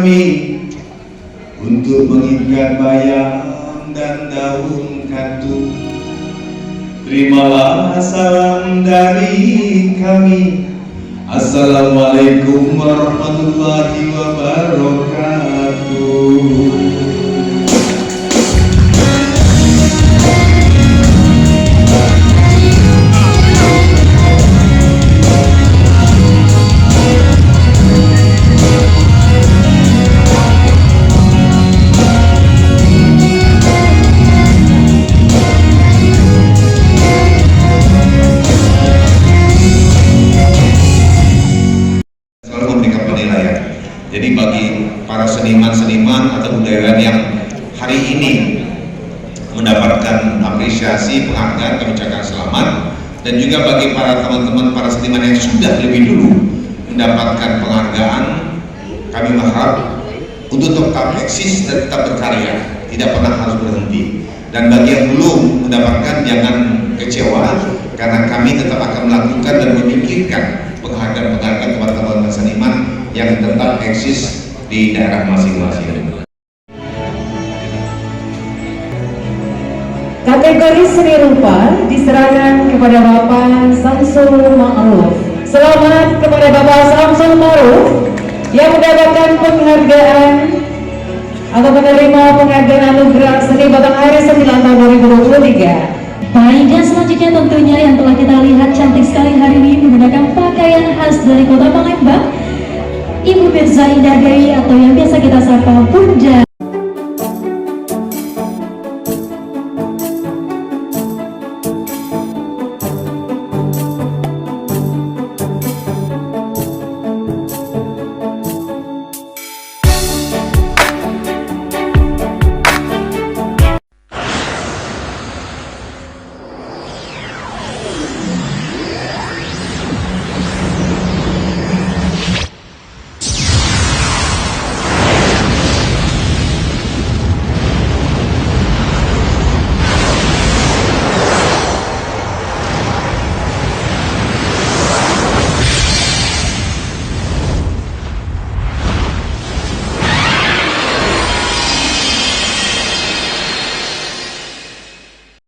kami untuk mengikat bayam dan daun katu. Terimalah salam dari kami. Assalamualaikum warahmatullahi wabarakatuh. Jadi bagi para seniman-seniman atau budayawan yang hari ini mendapatkan apresiasi, penghargaan, kami ucapkan selamat. Dan juga bagi para teman-teman, para seniman yang sudah lebih dulu mendapatkan penghargaan, kami berharap untuk tetap eksis dan tetap berkarya, tidak pernah harus berhenti. Dan bagi yang belum mendapatkan, jangan kecewa, karena kami tetap akan melakukan dan memikirkan penghargaan-penghargaan kepada teman-teman seniman yang tetap eksis di daerah masing-masing. Kategori seni rupa diserahkan kepada Bapak Samsul Ma'ruf. Selamat kepada Bapak Samsul Ma'ruf yang mendapatkan penghargaan atau menerima penghargaan anugerah seni Batanghari 9 tahun 2023. Baik, dan selanjutnya tentunya yang telah kita lihat cantik sekali hari ini menggunakan pakaian khas dari Kota Palembang, Ibu Mirza Indah Dewi atau yang biasa kita sapa Bunda.